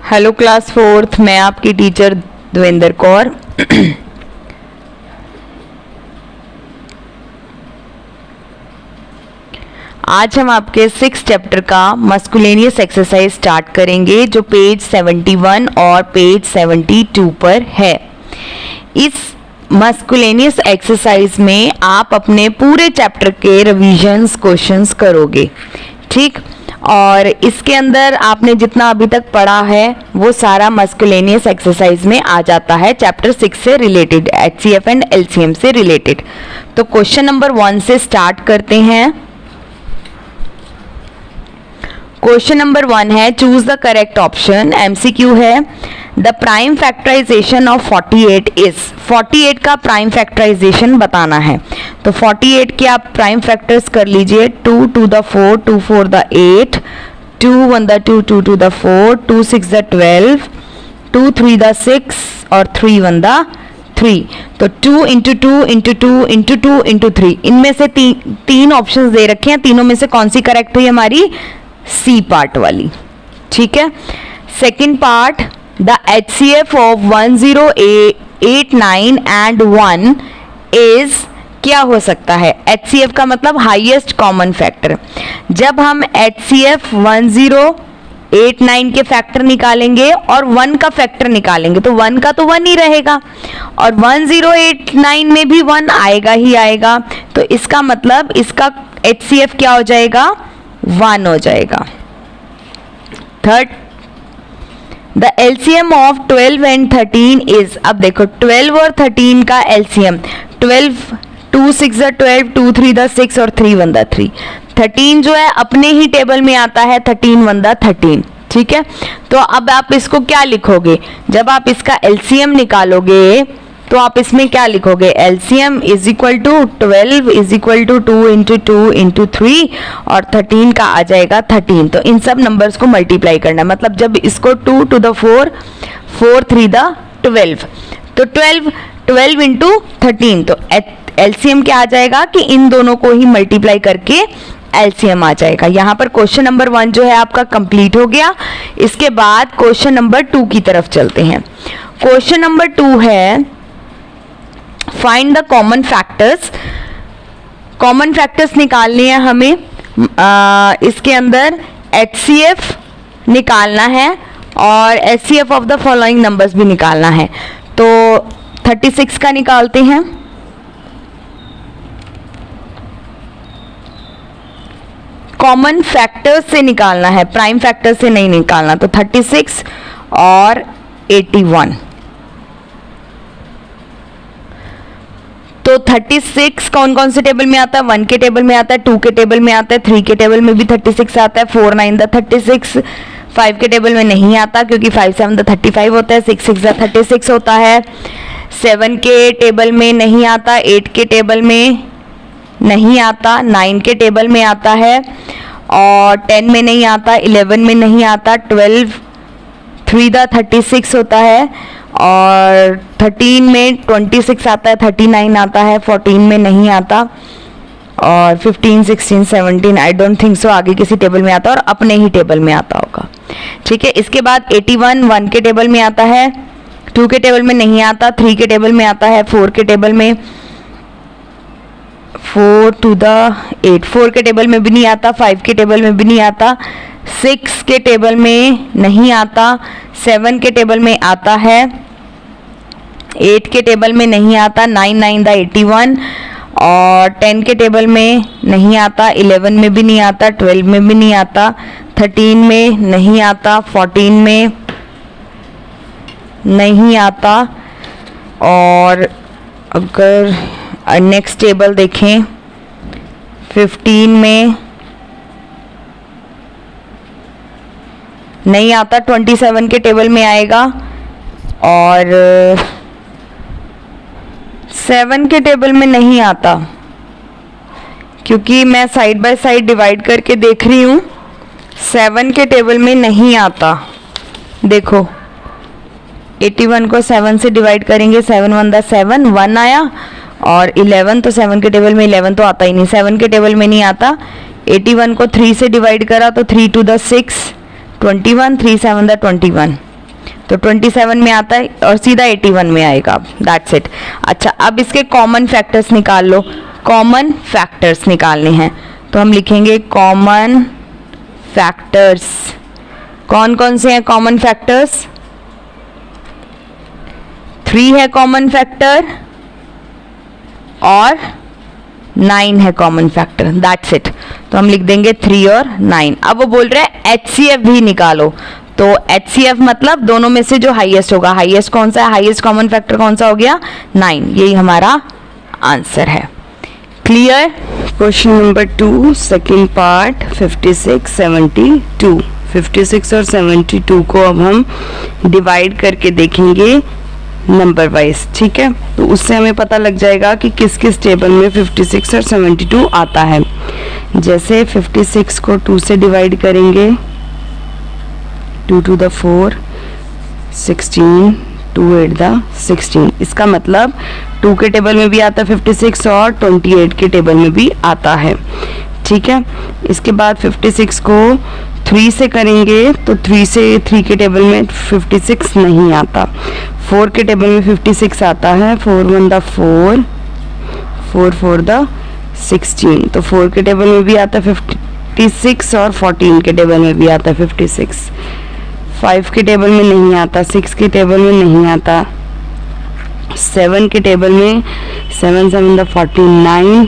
Hello class fourth, मैं आपकी teacher Devendra Kaur. आज हम आपके 6 चैप्टर का मस्कुलेनियस एक्सरसाइज स्टार्ट करेंगे जो पेज 71 और पेज 72 पर है। इस मस्कुलेनियस एक्सरसाइज में आप अपने पूरे चैप्टर के रिवीजन्स क्वेश्चंस करोगे, ठीक। और इसके अंदर आपने जितना अभी तक पढ़ा है वो सारा मस्कुलेनियस एक्सरसाइज में आ जाता है, चैप्टर 6 से रिलेटेड, HCF एंड LCM से रिलेटेड। तो क्वेश्चन नंबर 1 से स्टार्ट करते हैं। क्वेश्चन नंबर 1 है, choose the correct option. MCQ है, the prime factorization of 48 is. 48 का प्राइम फैक्टराइजेशन बताना है। तो 48 के आप प्राइम फैक्टर्स कर लीजिए। 2 to the 4, 2 4 the 8, 2 1 the 2, 2 2 the 4, 2 6 the 12, 2 3 the 6 और 3 1 the 3। तो 2 into 2 into 2 into 2 into 3, इनमें से तीन ऑप्शंस दे रखे हैं। तीनों में से कौन सी करेक्ट हुई हमारी? सी पार्ट वाली, ठीक है। Second part, the HCF of 1089 and 1 is, क्या हो सकता है? HCF का मतलब हाईएस्ट कॉमन फैक्टर। जब हम HCF 1089 के फैक्टर निकालेंगे और 1 का फैक्टर निकालेंगे तो 1 का तो 1 ही रहेगा और 1089 में भी 1 आएगा ही आएगा। तो इसका मतलब इसका HCF क्या हो जाएगा? 1 हो जाएगा। Third, the LCM of 12 and 13 is. अब देखो 12 और 13 का LCM, 12 2 6 द 12, 2 3 द 6 और 3 1 द 3। 13 जो है अपने ही टेबल में आता है, 13 1 द 13, ठीक है। तो अब आप इसको क्या लिखोगे? जब आप इसका LCM निकालोगे तो आप इसमें क्या लिखोगे? LCM is equal to 12 is equal to 2 into 2 into 3 और 13 का आ जाएगा 13। तो इन सब नंबर्स को मल्टीप्लाई करना है, मतलब जब इसको 2 to the 4, 4 3 the 12, तो 12 इंटू 13। तो LCM क्या आ जाएगा कि इन दोनों को ही मल्टीप्लाई करके LCM आ जाएगा। यहाँ पर क्वेश्चन नंबर 1 जो है आपका कंप्लीट हो गया। इसके बाद क्वेश्चन नंबर 2 की तरफ चलते हैं। क्वेश्चन नंबर 2 है, find the common factors. Common factors निकालने हैं हमें। इसके अंदर HCF निकालना है और HCF of the following numbers भी निकालना है। तो 36 का निकालते हैं। कॉमन फैक्टर्स से निकालना है, प्राइम फैक्टर से नहीं निकालना। तो 36 और 81। तो 36 कौन कौन से टेबल में आता है? 1 के टेबल में आता है, 2 के टेबल में आता है, 3 के टेबल में भी 36 आता है, 4 9 द 36, 5 के टेबल में नहीं आता क्योंकि 5 7 द 35 होता है, 6 6 द 36 होता है, 7 के टेबल में नहीं आता, 8 के टेबल में नहीं आता, 9 के टेबल में आता है और 10 में नहीं आता, 11 में नहीं आता, 12 3 द 36 होता है और 13 में 26 आता है, 39 आता है, 14 में नहीं आता और 15 16 17 आई डोंट थिंक सो आगे किसी टेबल में आता और अपने ही टेबल में आता होगा, ठीक है। इसके बाद 81 1 के टेबल में आता है, 2 के टेबल में नहीं आता, 3 के टेबल में आता है, 4 के टेबल में, 4 to the 8 4 के टेबल में भी नहीं आता, 5 के टेबल में भी नहीं आता, 6 के टेबल में नहीं आता, 7 के टेबल में आता है, 8 के टेबल में नहीं आता, 9 9 द 81 और 10 के टेबल में नहीं आता, 11 में भी नहीं आता, 12 में भी नहीं आता, 13 में नहीं आता, 14 में नहीं आता और अगर नेक्स्ट टेबल देखें 15 में नहीं आता, 27 के टेबल में आएगा और 7 के टेबल में नहीं आता क्योंकि मैं साइड बाय साइड डिवाइड करके देख रही हूँ, 7 के टेबल में नहीं आता। देखो 81 को 7 से डिवाइड करेंगे, 7 1 द 7 1 आया और 11 तो 7 के टेबल में 11 तो आता ही नहीं, 7 के टेबल में नहीं आता। 81 को 3 से डिवाइड करा तो 3 2 द 6 21, 3 7 द 21, तो 27 में आता है और सीधा 81 में आएगा, दैट्स इट। अच्छा, अब इसके कॉमन फैक्टर्स निकाल लो। कॉमन फैक्टर्स निकालने हैं तो हम लिखेंगे कॉमन फैक्टर्स। कौन कौन से हैं कॉमन फैक्टर्स? 3 है कॉमन फैक्टर और 9 है कॉमन फैक्टर, दैट्स इट। तो हम लिख देंगे 3 और 9। अब वो बोल रहे हैं HCF भी निकालो, तो HCF मतलब दोनों में से जो हाईएस्ट होगा। हाईएस्ट कौन सा है? हाईएस्ट कॉमन फैक्टर कौन सा हो गया? 9। यही हमारा आंसर है। Clear? Question number 2 second part 56 72। 56 और 72 को अब हम डिवाइड करके देखेंगे नंबर वाइज, ठीक है। तो उससे हमें पता लग जाएगा कि किस किस टेबल में 56 और 72 आता है। जैसे 56 को 2 से डिवाइड करेंगे, 2 to the 4, 16, 2 8 the 16। इसका मतलब 2 के टेबल में भी आता है 56 और 28 के टेबल में भी आता है, ठीक है। इसके बाद 56 को 3 से करेंगे तो 3 से 3 के टेबल में 56 नहीं आता। 4 के टेबल में 56 आता है, 4 1 the 4, 4 4 the 16। तो 4 के टेबल में भी आता है 56 और 14 के टेबल में भी आता है 56। 5 के टेबल में नहीं आता, 6 के टेबल में नहीं आता, 7 के टेबल में 7 7 the 49,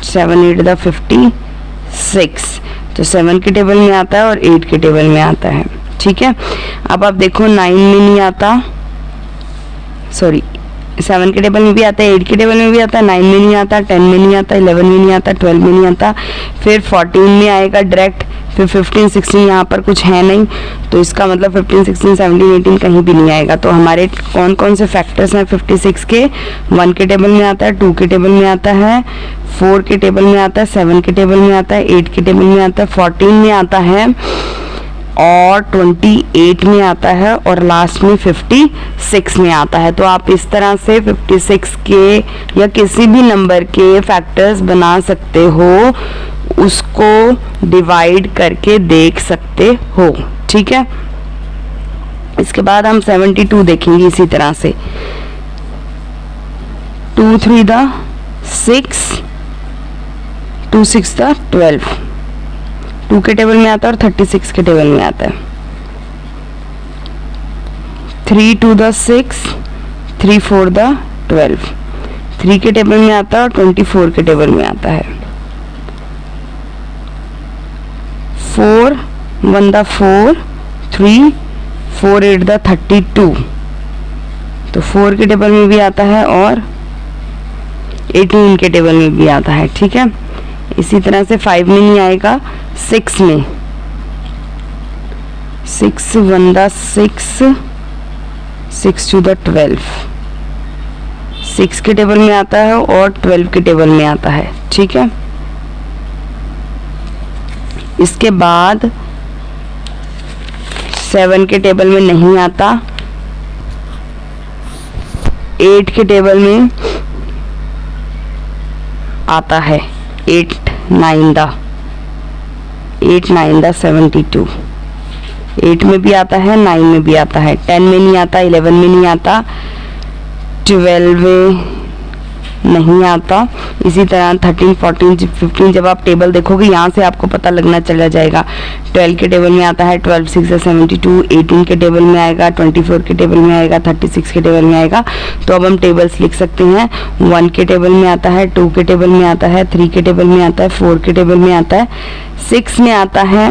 7 8 the 56। तो 7 के टेबल में आता है और 8 के टेबल में आता है, ठीक है। अब आप देखो 9 में नहीं आता, सॉरी 7 के टेबल में भी आता है, 8 के टेबल में भी आता है, 9 में नहीं आता, 10 में नहीं आता, 11 में नहीं आता, 12 में नहीं आता, फिर 14 में आएगा डायरेक्ट, फिर 15 16 यहाँ पर कुछ है नहीं, तो इसका मतलब 15 16 17 18 कहीं भी नहीं आएगा। तो हमारे कौन कौन से फैक्टर्स हैं 56 के? 1 के टेबल में आता है, 2 के टेबल में आता है, 4 के टेबल में आता है, 7 के टेबल में आता है, 8 के टेबल में आता है, 14 में आता है और 28 में आता है और लास्ट में 56 में आता है। तो आप इस तरह से 56 के या किसी भी नंबर के फैक्टर्स बना सकते हो, उसको डिवाइड करके देख सकते हो, ठीक है। इसके बाद हम 72 देखेंगे इसी तरह से। 2 3 the 6, 2 6 the 12। 2 के टेबल में आता है और 36 के टेबल में आता है। 3 2 the 6, 3 4 the 12। 3 के टेबल में आता है और 24 के टेबल में आता है। 4 1 the 4, 3 4 8 the 32। तो 4 के टेबल में भी आता है और 18 के टेबल में भी आता है, ठीक है। इसी तरह से 5 में नहीं आएगा, 6 में 6 1 the 6, 6 2 the 12। 6 के टेबल में आता है और 12 के टेबल में आता है, ठीक है। इसके बाद 7 के टेबल में नहीं आता, 8 के टेबल में आता है, 8 9 the 72। 8 में भी आता है, 9 में भी आता है, 10 में नहीं आता, 11 में नहीं आता, 12 में नहीं आता। इसी तरह 13 14 15 जब आप टेबल देखोगे यहाँ से आपको पता लगना चला जाएगा। 12 के टेबल में आता है, 12 6 72। 18 के टेबल में आएगा, 24 के टेबल में आएगा, 36 के टेबल में आएगा। तो अब हम टेबल्स लिख सकते हैं। 1 के टेबल में आता है, 2 के टेबल में आता है, 3 के टेबल में आता है, 4 के टेबल में आता है, 6 में आता है,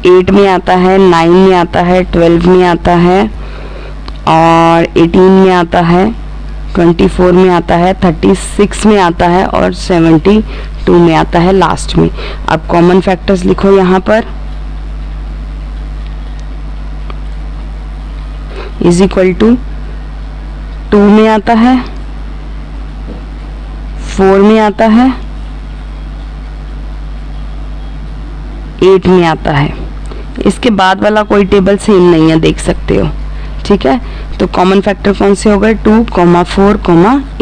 8 में आता है, 9 में आता है, 12 में आता है और 18 में आता है, 24 में आता है, 36 में आता है और 72 में आता है लास्ट में। अब कॉमन फैक्टर्स लिखो यहाँ पर, इज इक्वल टू 2 में आता है, 4 में आता है, 8 में आता है। इसके बाद वाला कोई टेबल सेम नहीं है, देख सकते हो, ठीक है। तो कॉमन फैक्टर कौन से हो गए? 2, 4,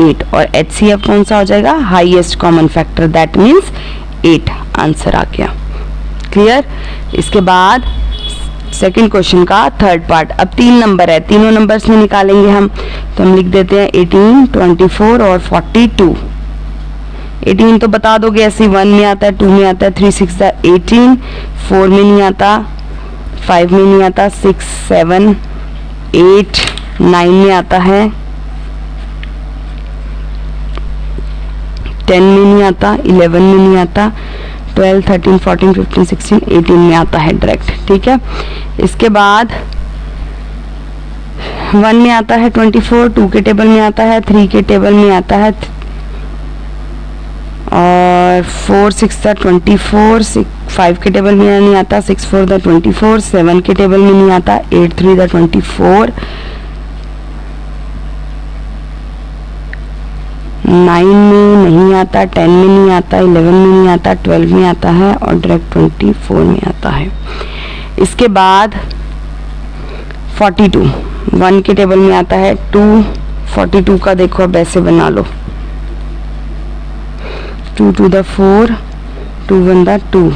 8 और HCF कौन सा हो जाएगा? Highest common factor, that means 8 answer आ गया। क्लियर। इसके बाद सेकंड क्वेश्चन का थर्ड पार्ट। अब 3 नंबर है, तीनों नंबर्स में निकालेंगे हम, तो हम लिख देते हैं 18, 24 और 42। 18 तो बता दोगे ऐसे, 1 में आता है, 2 में आता है, 3 6 18, 4 में नहीं आता, 5 में नहीं आता, 6 7 8 9 में आता है, 10 में नहीं आता, 11 में नहीं आता, 12 13 14 15 16 18 में आता है डायरेक्ट, ठीक है। इसके बाद 1 में आता है 24, 2 के टेबल में आता है, 3 के टेबल में आता है, और 4 6 24, 5 के टेबल में नहीं आता, 6 4 24, 7 के टेबल में नहीं आता, 8 3 24, 9 में नहीं आता, 10 में नहीं आता, 11 में नहीं आता, 12 में आता है और डायरेक्ट 24 में आता है। इसके बाद 42, 1 के टेबल में आता है, 2 42 का देखो अब ऐसे बना लो, 2 2 4, 2 1 2,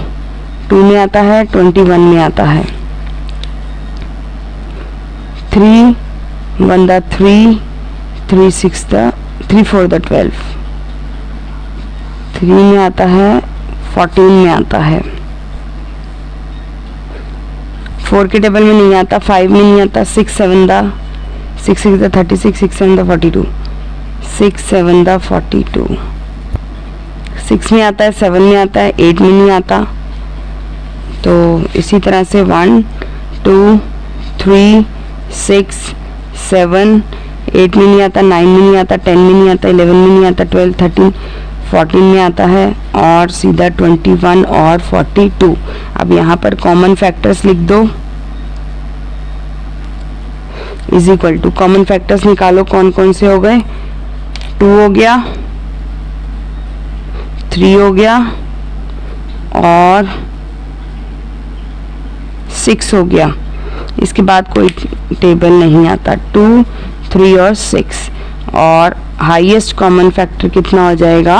2 में आता है, 21 में आता है, 3 1 3, 3 6 3 4 12, 3 में आता है, 14 में आता है, 4 के टेबल में नहीं आता, 5 में नहीं आता, 6 7 6 6 36, 6 7 42, 6 7 42, 6 में आता है, 7 में आता है, 8 में नहीं आता। तो इसी तरह से 1 2 3 6 7 8 में नहीं आता, 9 में नहीं आता, 10 में नहीं आता, 11 में नहीं आता, 12 13 14 में आता है और सीधा 21 और 42। अब यहाँ पर कॉमन फैक्टर्स लिख दो, is equal to, common factors निकालो कौन कौन से हो गए, 2 हो गया, 3 हो गया और 6 हो गया। इसके बाद कोई टेबल नहीं आता, 2 3 और 6, और हाईएस्ट कॉमन फैक्टर कितना हो जाएगा,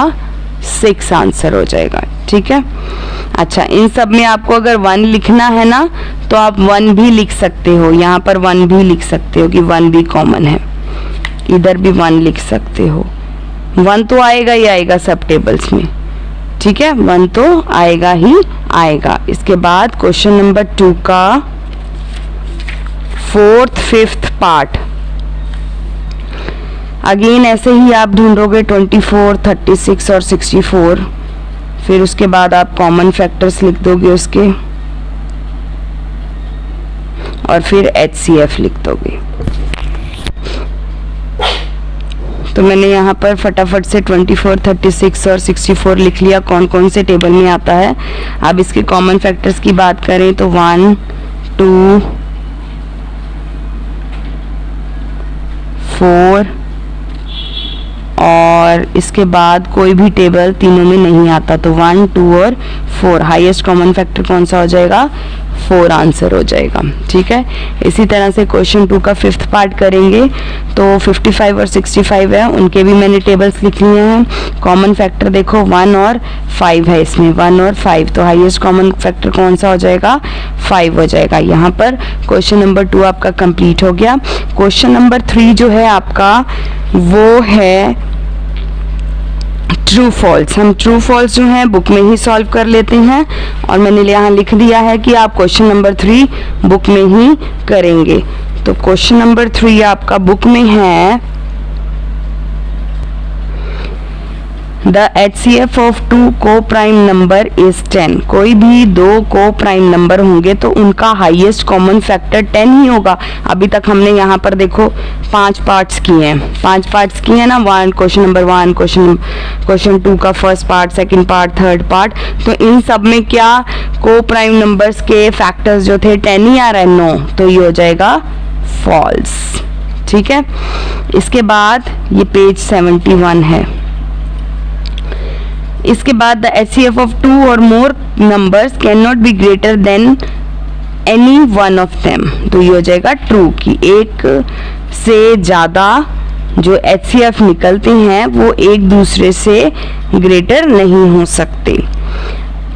6 आंसर हो जाएगा, ठीक है। अच्छा, इन सब में आपको अगर 1 लिखना है ना तो आप 1 भी लिख सकते हो, यहाँ पर 1 भी लिख सकते हो कि 1 भी कॉमन है, इधर भी 1 लिख सकते हो। 1 तो आएगा ही आएगा सब टेबल्स में, ठीक है, 1 तो आएगा ही आएगा। इसके बाद क्वेश्चन नंबर 2 का 4th 5th पार्ट, अगेन ऐसे ही आप ढूंढोगे 24 36 और 64, फिर उसके बाद आप कॉमन फैक्टर्स लिख दोगे उसके, और फिर HCF लिख दोगे। तो मैंने यहाँ पर फटाफट से 24 36 और 64 लिख लिया कौन कौन से टेबल में आता है। अब इसके कॉमन फैक्टर्स की बात करें तो 1 2 4 और इसके बाद कोई भी टेबल तीनों में नहीं आता, तो 1 2 और 4, हाईएस्ट कॉमन फैक्टर कौन सा हो जाएगा, 4 आंसर हो जाएगा, ठीक है। इसी तरह से क्वेश्चन 2 का 5th पार्ट करेंगे तो 55 और 65 है, उनके भी मैंने टेबल्स लिख लिए हैं। कॉमन फैक्टर देखो 1 और 5 है इसमें, 1 और 5, तो हाईएस्ट कॉमन फैक्टर कौन सा हो जाएगा, 5 हो जाएगा। यहाँ पर क्वेश्चन नंबर 2 आपका कंप्लीट हो गया। क्वेश्चन नंबर 3 जो है आपका वो है ट्रू फॉल्स। हम ट्रू फॉल्स जो है बुक में ही सॉल्व कर लेते हैं, और मैंने यहाँ लिख दिया है कि आप क्वेश्चन नंबर 3 बुक में ही करेंगे। तो क्वेश्चन नंबर 3 आपका बुक में है, द HCF ऑफ 2 को प्राइम नंबर इज 10। कोई भी 2 को प्राइम नंबर होंगे तो उनका हाईएस्ट कॉमन फैक्टर 10 ही होगा। अभी तक हमने यहाँ पर देखो 5 पार्ट्स किए हैं, 5 पार्ट्स किए हैं ना, क्वेश्चन नंबर 1, क्वेश्चन 2 का first part, second part, third part. तो इन सब में क्या को प्राइम नंबर्स के फैक्टर्स जो थे 10 ही आ रहा है, नो, तो ये हो जाएगा फॉल्स, ठीक है। इसके बाद ये पेज 71 है। इसके बाद द HCF ऑफ 2 और मोर numbers can not be greater than any one of them. तो ये हो जाएगा ट्रू कि एक से ज़्यादा जो HCF निकलते हैं वो एक दूसरे से ग्रेटर नहीं हो सकते।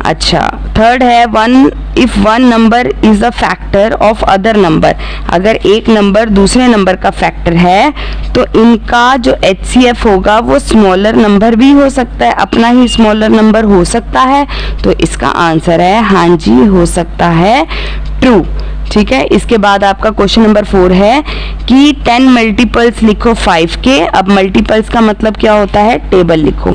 अच्छा, थर्ड है one, if one number is a factor of other number, अगर एक नंबर दूसरे नंबर का फैक्टर है तो इनका जो HCF होगा वो स्मॉलर नंबर भी हो सकता है, अपना ही स्मॉलर नंबर हो सकता है। तो इसका आंसर है हाँ जी हो सकता है, ट्रू। ठीक है, इसके बाद आपका क्वेश्चन नंबर 4 है कि 10 मल्टीपल्स लिखो 5 के। अब मल्टीपल्स का मतलब क्या होता है, टेबल लिखो।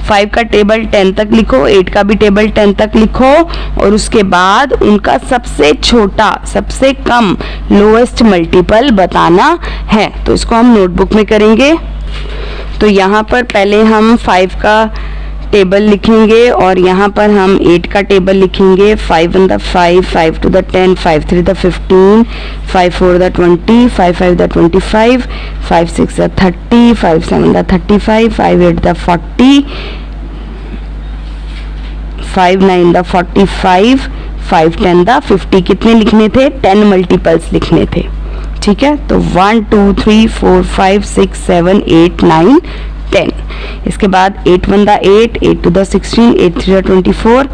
5 का टेबल 10 तक लिखो, 8 का भी टेबल 10 तक लिखो, और उसके बाद उनका सबसे छोटा सबसे कम लोएस्ट मल्टीपल बताना है। तो इसको हम नोटबुक में करेंगे। तो यहाँ पर पहले हम 5 का टेबल लिखेंगे और यहाँ पर हम 8 का टेबल लिखेंगे। 5 1 5, 5 2 10, 5 3 15, 5 4 20, 5 5 25, 5 6 30, 5 7 35, 5 8 40, 5 9 45, 5 10 50। कितने लिखने थे, 10 मल्टीपल्स लिखने थे। ठीक है, तो 1 2 3 4 5 6 7 8 9 10। इसके बाद 8 1 8, 8 2 16, 8 3 24,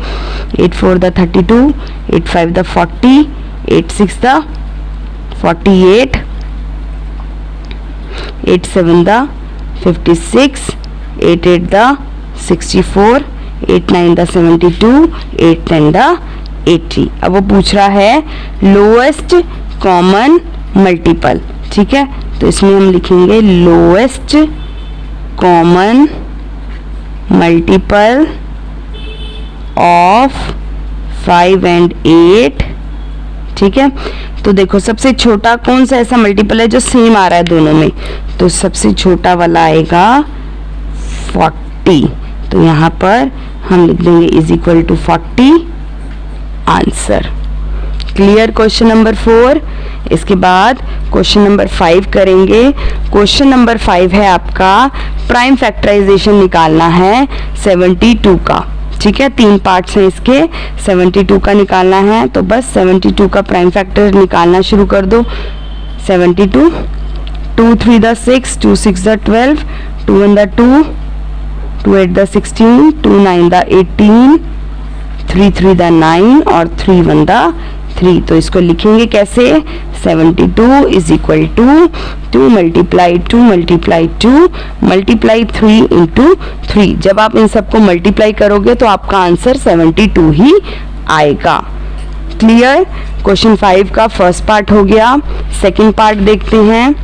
8 4 32, 8 5 40, 8 6 48, 8 7 56, 8 8 64, 8 9 72, 8 10 80। अब वो पूछ रहा है लोएस्ट कॉमन मल्टीपल। ठीक है, तो इसमें हम लिखेंगे lowest common multiple of 5 and 8। ठीक है, तो देखो सबसे छोटा कौन सा ऐसा मल्टीपल है जो सेम आ रहा है दोनों में, तो सबसे छोटा वाला आएगा 40। तो यहाँ पर हम लिख देंगे is equal to 40 answer. Clear question number 4। इसके बाद क्वेश्चन नंबर 5 करेंगे। क्वेश्चन नंबर 5 है आपका प्राइम फैक्टराइजेशन निकालना है 72 का। ठीक है, 3 पार्ट्स हैं इसके, 72 का निकालना है। तो बस 72 का प्राइम फैक्टर निकालना शुरू कर दो। 72, 2 3 6, 2 6 12, 2 1 2, 2 8 16, 2 9 18, 3 3 9 और 3 1 3। तो इसको लिखेंगे कैसे, 72 is equal to 2 multiply 2 multiply 2 multiply 3 into 3। जब आप इन सबको मल्टीप्लाई करोगे तो आपका आंसर 72 ही आएगा। क्लियर, क्वेश्चन 5 का फर्स्ट पार्ट हो गया। सेकंड पार्ट देखते हैं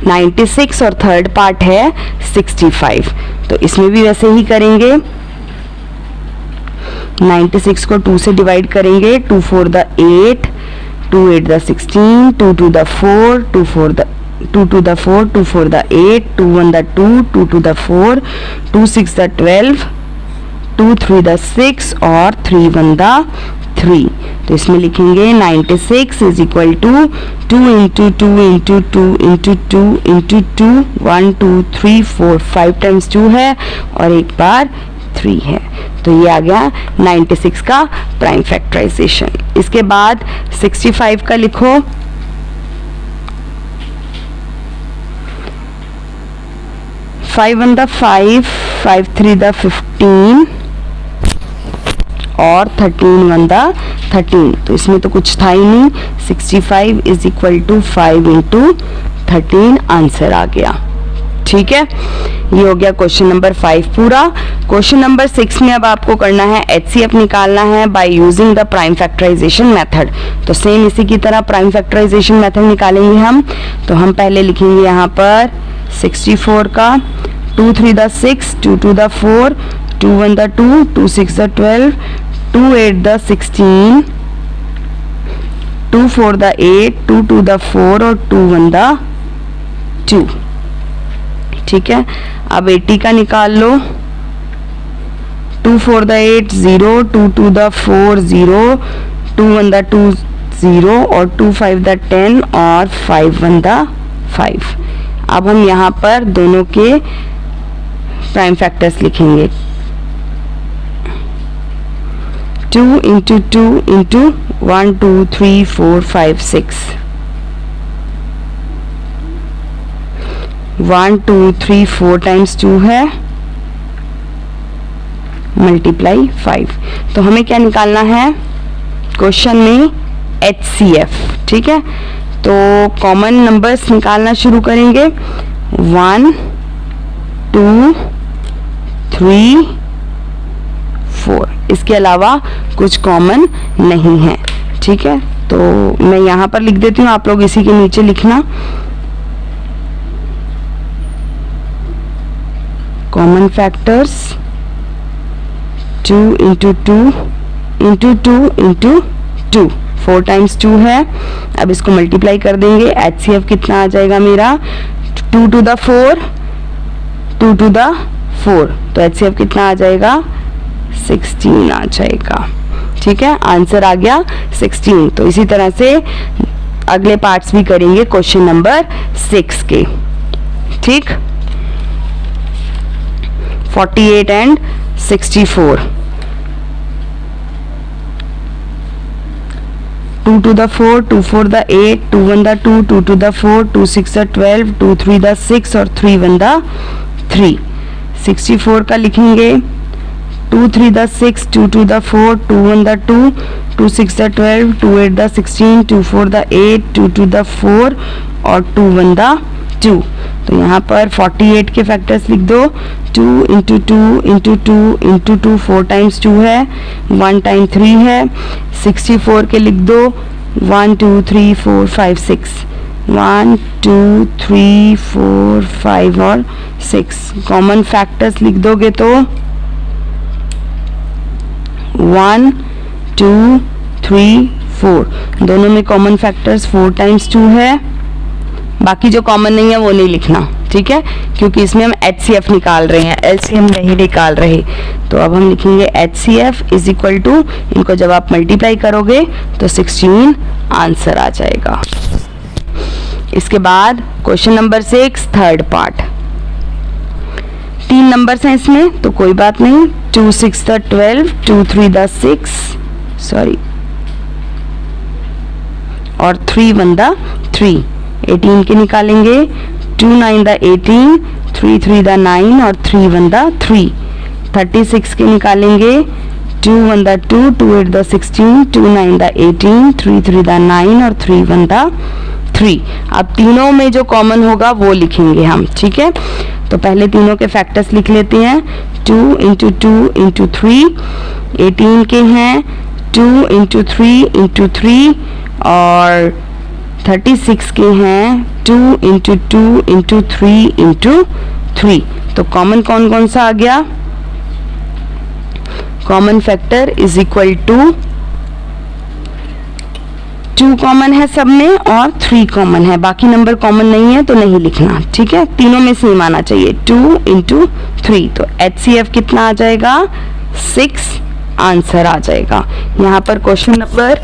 96 और थर्ड पार्ट है 65। तो इसमें भी वैसे ही करेंगे। 96 को 2 से डिवाइड करेंगे। 2 4 8, 2 8 16, 2 2 4, 2 4 2 2 4, 2 4 8, 2 1 2, 2 2 4, 2 6 12, 2 3 6 और 3 1 3। तो इसमें लिखेंगे 96 is equal to 2 into 2 into 2 into 2 into 2, 1 2 3 4 5 times 2 है और एक बार 3 है। तो ये आ गया 96 का प्राइम फैक्टराइजेशन। इसके बाद 65 का लिखो। फाइव 1 5, 5 3 15 और 13 1 13। तो इसमें तो कुछ था ही नहीं। 65 is equal to 5 into 13 answer आ गया। ठीक है, ये हो गया क्वेश्चन नंबर 5 पूरा। क्वेश्चन नंबर 6 में अब आपको करना है HCF निकालना है by using the prime factorization method. तो सेम इसी की तरह प्राइम फैक्टराइजेशन मेथड निकालेंगे हम। तो हम पहले लिखेंगे यहाँ पर 64 का 2 3 6, 2 2 4, 2 1 2, 2 6 12, 2 8 16, 2 4 8, 2 2 4 और 2 1 2। ठीक है, अब 80 का निकाल लो। 2 4 8 0, 2 2 4 0, 2 1 2 0 और 2 5 10 और 5 1 5। अब हम यहाँ पर दोनों के प्राइम फैक्टर्स लिखेंगे। 2 इंटू 2 इंटू 1 2 3 4 5 6, 1 2 3 4 टाइम्स 2 है, मल्टीप्लाई 5। तो हमें क्या निकालना है क्वेश्चन में HCF, ठीक है। तो कॉमन नंबर्स निकालना शुरू करेंगे 1 2 3 4, इसके अलावा कुछ कॉमन नहीं है, ठीक है। तो मैं यहाँ पर लिख देती हूँ, आप लोग इसी के नीचे लिखना। Common factors 2 into 2 into 2 into 2, 4 times 2 है। अब इसको मल्टीप्लाई कर देंगे, HCF कितना आ जाएगा मेरा 2 to the 4, 2 to the 4, तो HCF कितना आ जाएगा 16 आ जाएगा, ठीक है। आंसर आ गया 16। तो इसी तरह से अगले पार्ट्स भी करेंगे क्वेश्चन नंबर 6 के, ठीक। 48 and 64, 2 to the 4, 2 4 the 8, 2 1 the 2, 2 to the 4, 2 6 the 12, 2 3 the 6 और 3 1 the 3। 64 का लिखेंगे 2 3 the 6, 2 2 the 4, 2 1 the 2, 2 6 the 12, 2 8 the 16, 2 4 the 8, 2 2 the 4 और 2 1 the 2। तो यहाँ पर 48 के फैक्टर्स लिख दो, 2 into 2 into 2 into 2, 4 times 2 है, 1 time 3 है। 64 के लिख दो 1 2 3 4 5 6, 1 2 3 4 5 और 6। कॉमन फैक्टर्स लिख दोगे तो 1 2 3 4, दोनों में कॉमन फैक्टर्स 4 times 2 है। बाकी जो कॉमन नहीं है वो नहीं लिखना, ठीक है, क्योंकि इसमें हम HCF निकाल रहे हैं, LCM नहीं निकाल रहे। तो अब हम लिखेंगे HCF इज इक्वल टू, इनको जब आप मल्टीप्लाई करोगे तो 16 आंसर आ जाएगा। इसके बाद question number 6 third part, 3 numbers हैं इसमें तो कोई बात नहीं, 2 6 the 12, 2 3 the 6 सॉरी और 3 1 the 3। 18 के निकालेंगे 2 9 the 18, 3 3 the 9 और 3 1 the 3। 36 के निकालेंगे 2 1 the 2, 2 8 the 16, 2 9 the 18, 3 3 the 9 और 3 1 the 3। अब तीनों में जो कॉमन होगा वो लिखेंगे हम, ठीक है। तो पहले तीनों के फैक्टर्स लिख लेते हैं, 2 into 2 into 3, 18 के हैं 2 into 3 into 3 और 36 के हैं 2 into 2 into 3 into 3। तो कॉमन कौन कौन सा आ गया, common factor is equal to 2 common है सब में और 3 कॉमन है, बाकी नंबर कॉमन नहीं है तो नहीं लिखना, ठीक है। तीनों में सेम आना चाहिए 2 into 3। तो HCF कितना आ जाएगा 6 आंसर आ जाएगा। यहाँ पर क्वेश्चन नंबर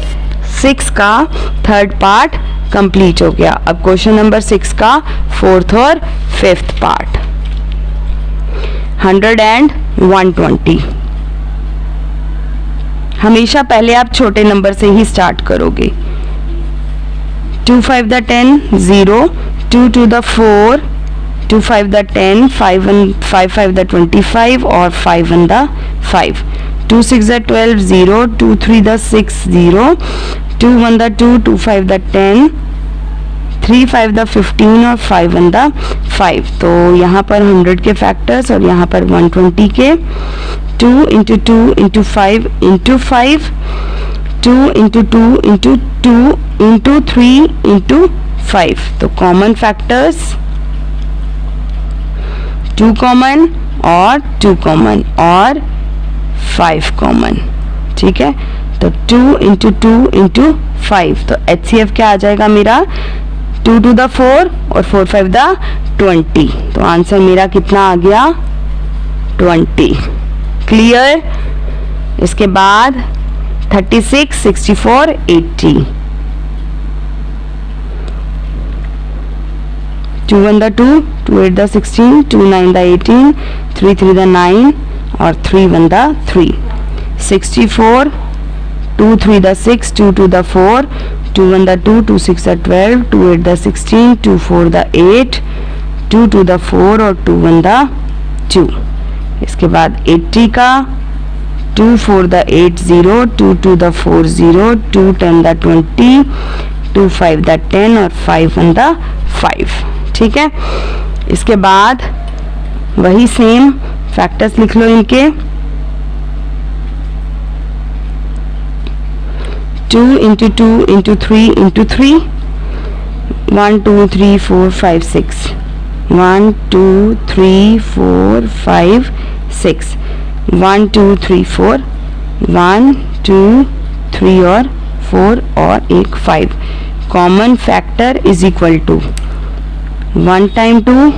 6 का थर्ड पार्ट कंप्लीट हो गया। अब क्वेश्चन नंबर 6 का फोर्थ और फिफ्थ पार्ट, 100 and 120। हमेशा पहले आप छोटे नंबर से ही स्टार्ट करोगे। 2 5 the 10 0, 2 2 the 4, 2 5 the 10, 5 5 the 25 और 5 1 the 5। 2 6 the 12 0, 2 3 the 6 0, 2 1 the 2, 2 5 the 10, 3 5 the 15 और 5 1 the 5। तो यहाँ पर 100 के फैक्टर्स और यहाँ पर 120 के, 2 into 2 into 5 into 5, 2 into 2 into 2 into 3 into 5। तो कॉमन फैक्टर्स 2 कॉमन और 2 कॉमन और 5 कॉमन, ठीक है। तो 2 into 2 into 5, तो HCF क्या आ जाएगा मेरा 2 to the 4 और 4 5 the 20। तो आंसर मेरा कितना आ गया 20। क्लियर। इसके बाद 36 64 80, 2 1 the 2, 2 8 the 16, 2 9 the 18, 3 3 the 9 और 3 1 the 3। 64, 2 3 the 6, 2 2 the 4, 2 1 the 2, 2 6 the 12, 2 8 the 16, 2 4 the 8, 2 2 the 4 और 2 1 the 2। इसके बाद 80 का 2 4 the 8 0, 2 2 the 4 0, 2 10 the 20, 2 5 the 10 और 5 1 the 5। ठीक है, इसके बाद वही सेम फैक्टर्स लिख लो इनके। 2 into 2 into 3 into 3, 1 2 3 4 5 6, 1 2 3 4 5 6, 1 2 3 4, 1 2 3 और 4 और एक 5। Common factor is equal to 1 time 2,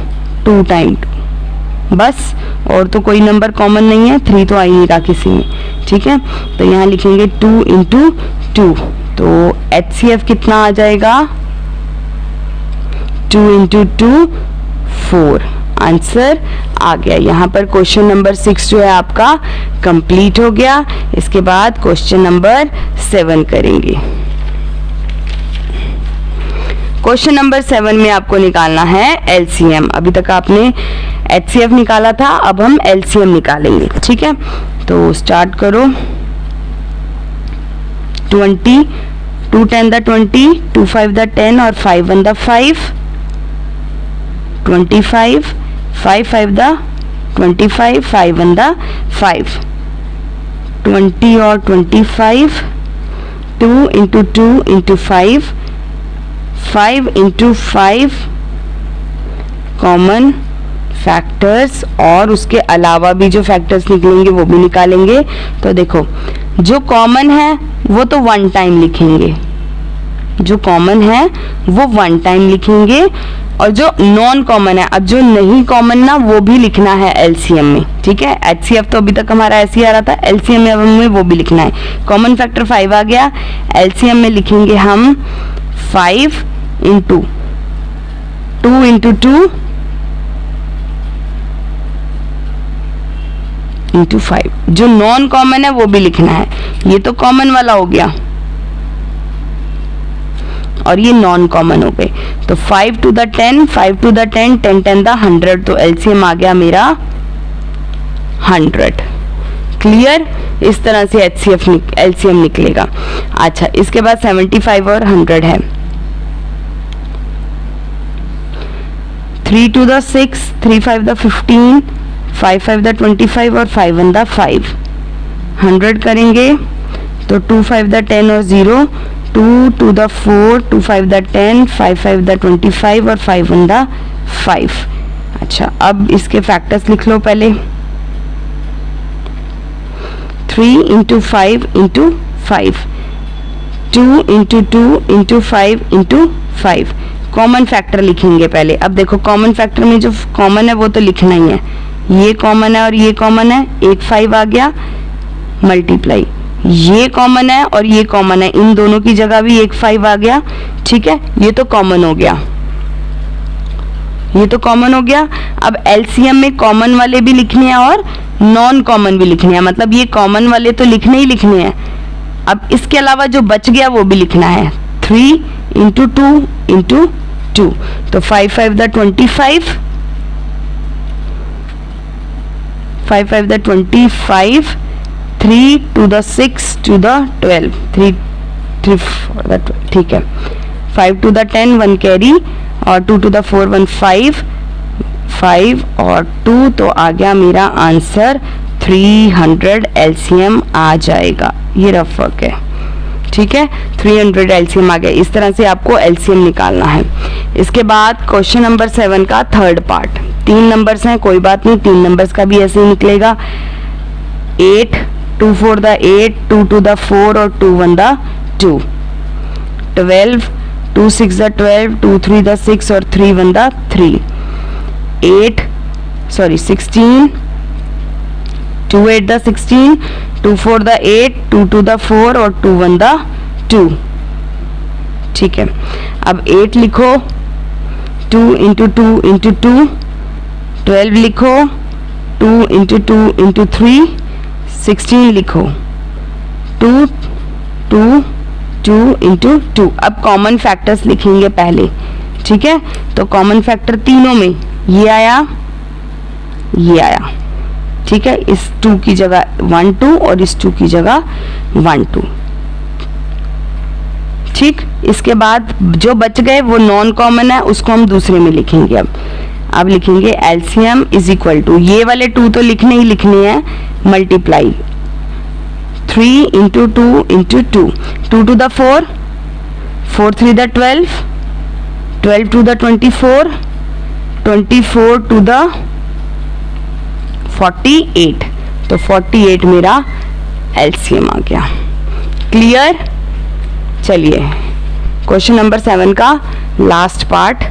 2 time 2, बस। और तो कोई नंबर कॉमन नहीं है, 3 तो आ ही नहीं रहा किसी में। ठीक है, तो यहाँ लिखेंगे 2 इंटू 2, तो HCF कितना आ जाएगा? 2 इंटू 2 4। आंसर आ गया। यहाँ पर क्वेश्चन नंबर 6 जो है आपका कंप्लीट हो गया। इसके बाद क्वेश्चन नंबर 7 करेंगे। क्वेश्चन नंबर 7 में आपको निकालना है LCM। अभी तक आपने HCF निकाला था, अब हम LCM निकालेंगे। ठीक है, तो स्टार्ट करो। 20, 2 10 the 20, 2 5 the 10 और 5 1 the 5, 25, 5 5 the 25, 5 1 the 5, 20 और 25, 2 into 2 into 5, 5 into 5 common factors, और उसके अलावा भी जो फैक्टर्स निकलेंगे वो भी निकालेंगे। तो देखो, जो कॉमन है वो तो 1 टाइम लिखेंगे, जो कॉमन है वो 1 टाइम लिखेंगे, और जो नॉन कॉमन है, अब जो नहीं कॉमन ना, वो भी लिखना है LCM में। ठीक है, HCF तो अभी तक हमारा ऐसे ही आ रहा था, LCM में अब हमें वो भी लिखना है। कॉमन फैक्टर 5 आ गया, LCM में लिखेंगे हम 5 इंटू 2 इंटू 2 इंटू 5। जो नॉन कॉमन है वो भी लिखना है। ये तो कॉमन वाला हो गया और ये नॉन कॉमन हो गए। तो 5 to the 10, 5 to the 10, 10 10 the 100, तो LCM आ गया मेरा 100। क्लियर? इस तरह से LCM निकलेगा। अच्छा, इसके बाद 75 और 100 है। 3 to the 6, 3 5 the 15, 5 5 the 25 और 5 1 the 5। 100 करेंगे तो 2 5 the 10 और 0, 2 2 the 4, 2 5 the 10, 5 5 the 25 और 5 1 the 5। अच्छा, अब इसके फैक्टर्स लिख लो पहले। 3 into 5 into 5, 2 into 2 into 5 into 5। Common factor लिखेंगे पहले। अब देखो, कॉमन फैक्टर में जो कॉमन है वो तो लिखना ही है। ये कॉमन है और ये कॉमन है, एक 5 आ गया, मल्टीप्लाई। ये कॉमन है और ये कॉमन है, इन दोनों की जगह भी एक 5 आ गया। ठीक है, ये तो कॉमन हो गया, ये तो कॉमन हो गया। अब LCM में कॉमन वाले भी लिखने हैं और नॉन कॉमन भी लिखने हैं, मतलब ये कॉमन वाले तो लिखने ही लिखने हैं। अब इसके अलावा जो बच गया वो भी लिखना है। 3 इंटू 2 इंटू 2, तो 5 5 the 25, 5 5 the 25, 3 to the 6 to the 12, 3 3 4 the 12। ठीक है, 5 to the 10 1 कैरी और 2 to the 4 1 5, 5 और 2, तो आ गया मेरा आंसर 300 LCM आ जाएगा। ये रफ वर्क है। ठीक है, 300 LCM आ गया। इस तरह से आपको LCM निकालना है। इसके बाद क्वेश्चन नंबर 7 का थर्ड पार्ट। 3 नंबर्स हैं, कोई बात नहीं, 3 नंबर्स का भी ऐसे ही निकलेगा। 8, 2 4 the 8, 2 2 the 4 और 2 1 the 2। 12, 2 6 the 12, 2 3 the 6 और 3 1 the 3। 16, 2 8 the 16, 2 4 the 8, 2 2 the 4 और 2 1 the 2। ठीक है, अब 8 लिखो, 2 इंटू 2 इंटू 2, 12 लिखो, 2 इंटू 2 इंटू 3, 16 लिखो, 2 2 2 इंटू 2। अब कॉमन फैक्टर्स लिखेंगे पहले। ठीक है, तो कॉमन फैक्टर तीनों में ये आया, ये आया। ठीक है, इस 2 की जगह 1 2 और इस 2 की जगह 1 2। ठीक, इसके बाद जो बच गए वो नॉन कॉमन है, उसको हम दूसरे में लिखेंगे। अब लिखेंगे एलसीएम इज इक्वल टू, ये वाले 2 तो लिखने ही लिखने हैं, multiply 3 into 2 into 2, 2 to the 4, 4 3 the 12, 12 to the 24, 24 to the 48, तो 48 मेरा एलसीएम आ गया। क्लियर? चलिए क्वेश्चन नंबर 7 का लास्ट पार्ट,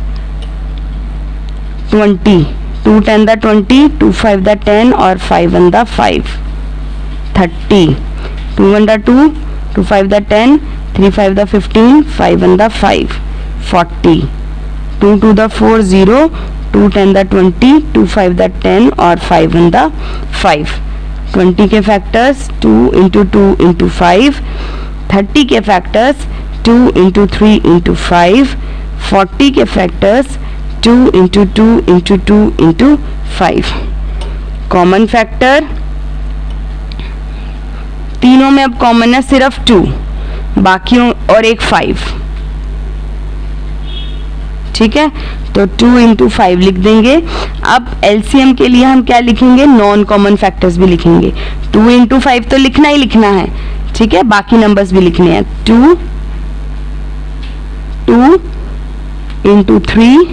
20, 2 10 द 20, 2 5 द 10 और 5 1 the 5, 30, 2 1 the 2, 2 5 the 10, 3 5 the 15, 5 1 the 5, 40, 2 2 the 4 0, 2 10 the 20, 2 5 the 10 और 5 1 द 5। 20 के फैक्टर्स 2 इंटू 2 इंटू 5, 30 के फैक्टर्स 2 इंटू 3 इंटू 5, 40 के factors 2 into 2 into 2 into 5। Common factor तीनों में अब कॉमन है सिर्फ 2, बाकियों और एक 5। ठीक है, तो 2 इंटू 5 लिख देंगे। अब एलसीएम के लिए हम क्या लिखेंगे, नॉन कॉमन फैक्टर्स भी लिखेंगे। 2 इंटू 5 तो लिखना ही लिखना है, ठीक है, बाकी नंबर्स भी लिखने हैं। 2 into 3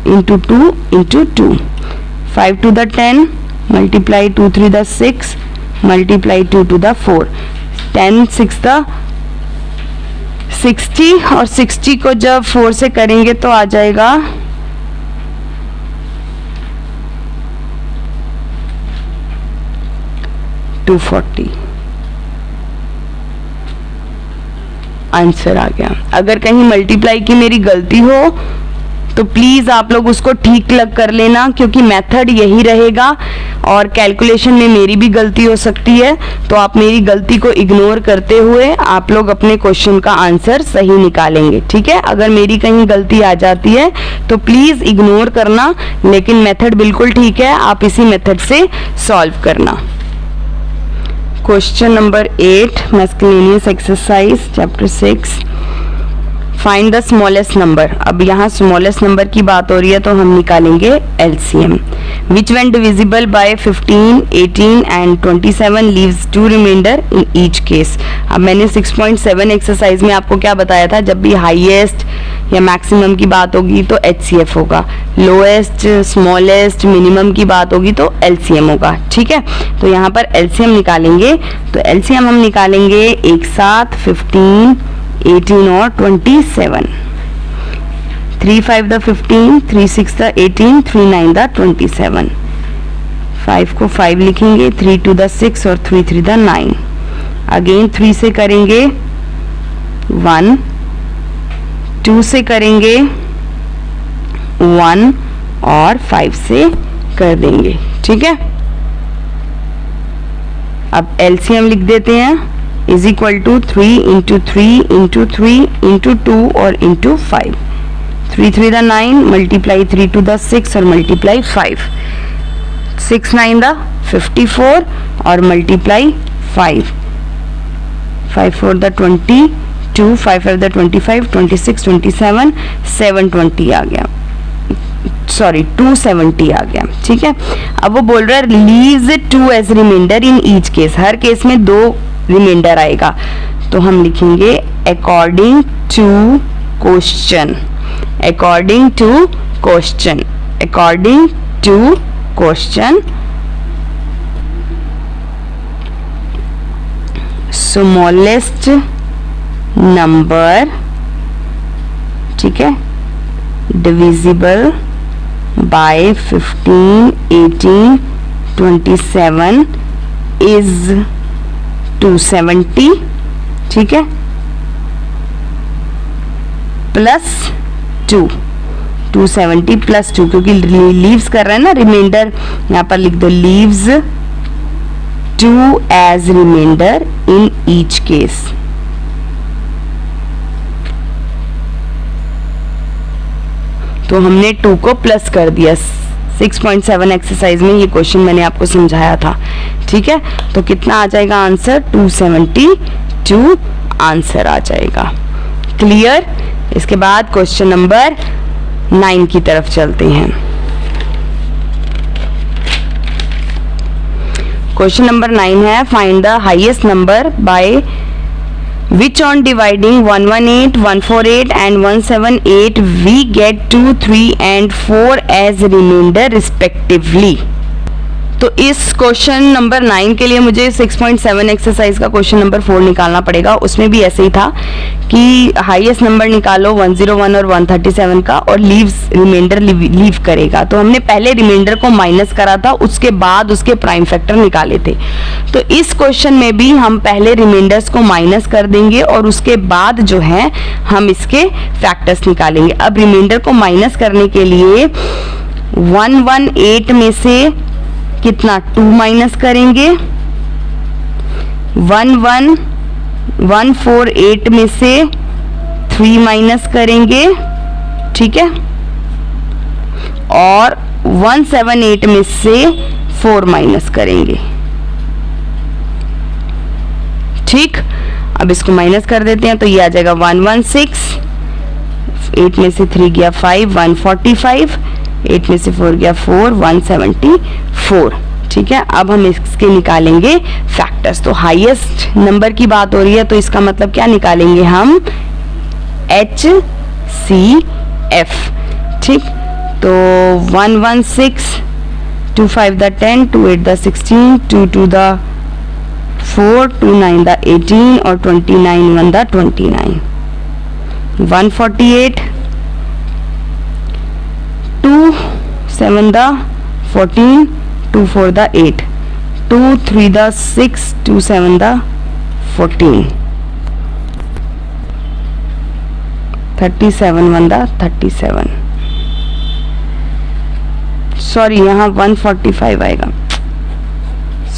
into 2 into 2, 5 to the 10 multiply 2 3 the 6 multiply 2 to the 4, 10 6 the 60 और 60 को जब 4 से करेंगे तो आ जाएगा 240। आंसर आ गया। अगर कहीं मल्टीप्लाई की मेरी गलती हो तो प्लीज आप लोग उसको ठीक लग कर लेना, क्योंकि मेथड यही रहेगा और कैलकुलेशन में मेरी भी गलती हो सकती है, तो आप मेरी गलती को इग्नोर करते हुए आप लोग अपने क्वेश्चन का आंसर सही निकालेंगे। ठीक है, अगर मेरी कहीं गलती आ जाती है तो प्लीज इग्नोर करना, लेकिन मेथड बिल्कुल ठीक है, आप इसी मेथड से सॉल्व करना। Question number 8, miscellaneous exercise chapter 6, find the smallest number. अब यहाँ स्मॉलेस्ट नंबर की बात हो रही है तो हम निकालेंगे LCM. Which when divisible by 15, 18 and 27 leaves 2 reminder in each case. अब मैंने 6.7 एक्सरसाइज में आपको क्या बताया था, जब भी हाईएस्ट या मैक्सिमम की बात होगी तो एचसीएफ होगा, लोएस्ट स्मॉलेस्ट मिनिमम की बात होगी तो एलसीएम होगा। ठीक है, तो यहाँ पर एलसीएम निकालेंगे, तो एलसीएम हम निकालेंगे एक साथ 15, 18 और 27। 3 5 द 15, 3 6 द 18, 3 9 द 27। 5 को 5 लिखेंगे, 3 2 द 6 और 3 3 द 9। अगेन 3 से करेंगे 1, 2 से करेंगे 1 और 5 से कर देंगे। ठीक है, अब एलसीएम लिख देते हैं, is equal to 3 into 3 into 3 into 2 और इंटू 5। 3 3 द 9 मल्टीप्लाई 3 2 द 6 और मल्टीप्लाई 5, 6 9 द 54 और मल्टीप्लाई 5, 5 4 द 22, 5 5 द 25, 26 27, 720 आ गया, सॉरी 270 आ गया। ठीक है, अब वो बोल रहा है leaves 2 as reminder in each case, हर केस में 2 रिमाइंडर आएगा, तो हम लिखेंगे according to question, according to question, according to question smallest number, ठीक है, डिविजिबल बाय 15, 18, 27 इज 270। ठीक है, प्लस 2, 270 प्लस 2, क्योंकि लीव्स कर रहे हैं ना रिमाइंडर, यहाँ पर लिख दो leaves 2 as reminder in each case. तो हमने 2 को प्लस कर दिया, 6.7 एक्सरसाइज में ये क्वेश्चन मैंने आपको समझाया था। ठीक है, तो कितना आ जाएगा आंसर? 272 आंसर आ जाएगा। क्लियर? इसके बाद क्वेश्चन नंबर 9 की तरफ चलते हैं। क्वेश्चन नंबर 9 है, find the highest number by which on dividing 118, 148 and 178 we get 2, 3 and 4 as remainder respectively। तो इस क्वेश्चन नंबर 9 के लिए मुझे 6.7 एक्सरसाइज का क्वेश्चन नंबर 4 निकालना पड़ेगा। उसमें भी ऐसे ही था कि हाईएस्ट नंबर निकालो 101 और 137 का और रिमाइंडर लीव करेगा। तो हमने पहले रिमाइंडर को माइनस करा था, उसके बाद उसके प्राइम फैक्टर निकाले थे। तो इस क्वेश्चन में भी हम पहले रिमाइंडर्स को माइनस कर देंगे और उसके बाद जो है हम इसके फैक्टर्स निकालेंगे। अब रिमाइंडर को माइनस करने के लिए 118 में से कितना 2 माइनस करेंगे, 148 में से 3 माइनस करेंगे, ठीक है, और 178 में से 4 माइनस करेंगे। ठीक, अब इसको माइनस कर देते हैं तो ये आ जाएगा 116, 8 में से 3 गया 5, 145, 8 में से 4 गया 4, 174। ठीक है, अब हम इसके निकालेंगे फैक्टर्स। तो हाईएस्ट नंबर की बात हो रही है तो इसका मतलब क्या निकालेंगे हम? HCF। ठीक, तो 116, 2 5 द 10, 2 8 द 16, 2 2 द 4, 2 9 द 18 और 29 1 the 29, 148, 2 7 the 14, 2 4 the 8, 2 3 the 6, 2 7 the 14, 37 1 the 37, sorry यहाँ 145 आएगा,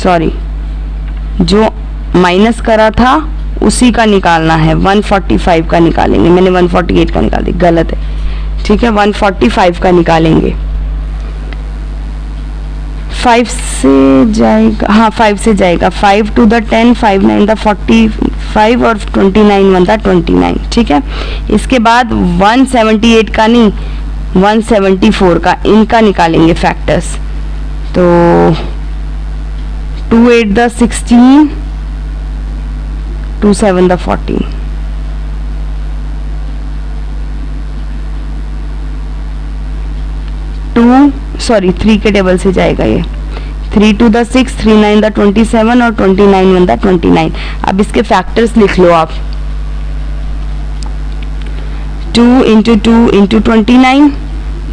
सॉरी जो माइनस करा था उसी का निकालना है, 145 का निकालेंगे। मैंने 148 का निकाल दिया, गलत है। ठीक है, 145 का निकालेंगे। 5 से जाएगा, हाँ 5 से जाएगा, 5 2 द 10, 5 9 द 45 और 29 1 द 29। ठीक है, इसके बाद 178 का नहीं 174 का, इनका निकालेंगे फैक्टर्स। तो 2 8 द 16, 2 7 द 14, 3 के टेबल से जाएगा ये, 3 2 द 6, 3 9 द 27 और 29 1 द 29। अब इसके फैक्टर्स लिख लो आप, 2 इंटू 2 इंटू 29,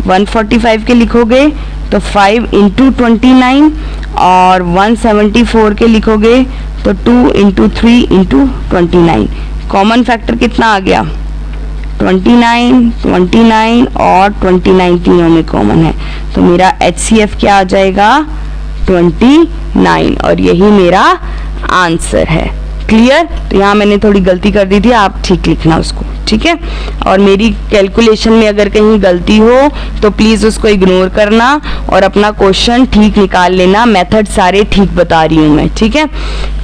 145 के लिखोगे तो 5 इंटू 29 और 174 के लिखोगे तो 2 इंटू 3 इंटू 29। कॉमन फैक्टर कितना आ गया? 29, 29 और 29 तीनों में कॉमन है, तो मेरा HCF क्या आ जाएगा? 29, और यही मेरा आंसर है। क्लियर? तो यहाँ मैंने थोड़ी गलती कर दी थी, आप ठीक लिखना उसको, ठीक है। और मेरी कैलकुलेशन में अगर कहीं गलती हो तो प्लीज़ उसको इग्नोर करना और अपना क्वेश्चन ठीक निकाल लेना। मेथड सारे ठीक बता रही हूँ मैं, ठीक है।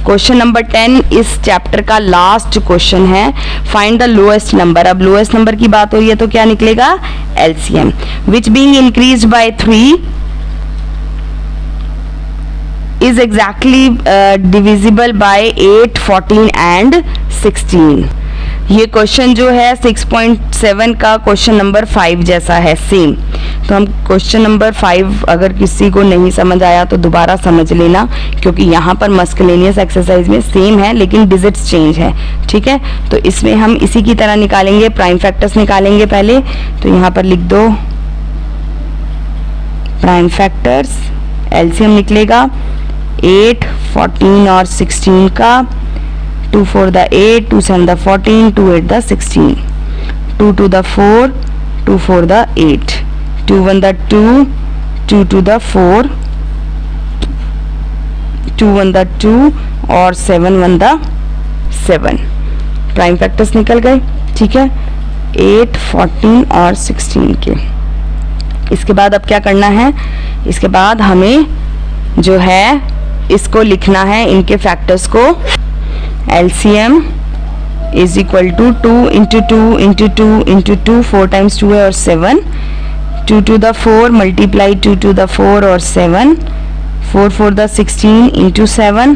क्वेश्चन नंबर 10 इस चैप्टर का लास्ट क्वेश्चन है, फाइंड द लोएस्ट नंबर। अब लोएस्ट नंबर की बात हो रही है तो क्या निकलेगा? LCM, which being increase by 3 is exactly divisible by 8, 14 and 16। ये क्वेश्चन जो है 6.7 का क्वेश्चन नंबर 5 जैसा है, सेम। तो हम क्वेश्चन नंबर 5 अगर किसी को नहीं समझ आया तो दोबारा समझ लेना, क्योंकि यहाँ पर मस्कुलेनियस एक्सरसाइज में सेम है लेकिन डिजिट्स चेंज है, ठीक है। तो इसमें हम इसी की तरह निकालेंगे, प्राइम फैक्टर्स निकालेंगे पहले। तो यहाँ पर लिख दो प्राइम फैक्टर्स, एलसीएम निकलेगा 8, 14 और 16 का, 2 4 the 8, 2 7 the 14, 2 8 the 16, 2 2 the 4, 2 4 the 8, 2 1 the 2, 2 2 the 4, 2 1 the 2 और 7 1 द 7। प्राइम फैक्टर्स निकल गए, ठीक है, 8, 14 और 16 के। इसके बाद अब क्या करना है, इसके बाद हमें जो है इसको लिखना है, इनके फैक्टर्स को। LCM is equal to 2 into 2 into 2 into 2, 4 times 2 है और 7, 2 to the 4 multiply 2 to the 4 और 7, 4 4 the 16 इंटू 7,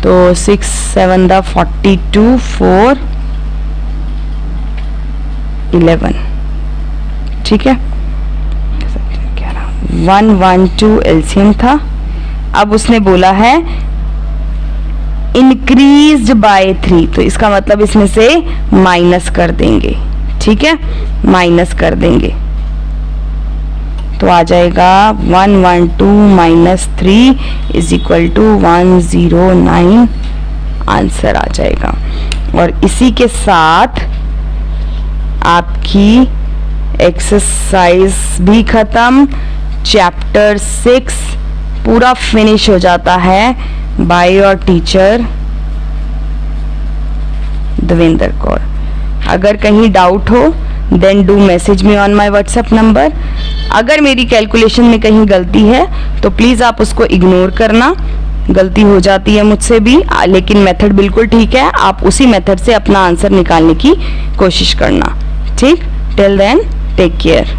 तो 6 7 the 42, 4 11, ठीक है। 112 LCM था। अब उसने बोला है इंक्रीज्ड बाय 3, तो इसका मतलब इसमें से माइनस कर देंगे, ठीक है, माइनस कर देंगे तो आ जाएगा 112 minus 3 is equal to 109, answer आ जाएगा। और इसी के साथ आपकी एक्सरसाइज भी खत्म, चैप्टर 6 पूरा फिनिश हो जाता है by your teacher Devendra Kaur. अगर कहीं डाउट हो then do message me on my WhatsApp number. अगर मेरी कैलकुलेशन में कहीं गलती है तो प्लीज़ आप उसको इग्नोर करना, गलती हो जाती है मुझसे भी, लेकिन मेथड बिल्कुल ठीक है, आप उसी मेथड से अपना आंसर निकालने की कोशिश करना, ठीक। Till then take care.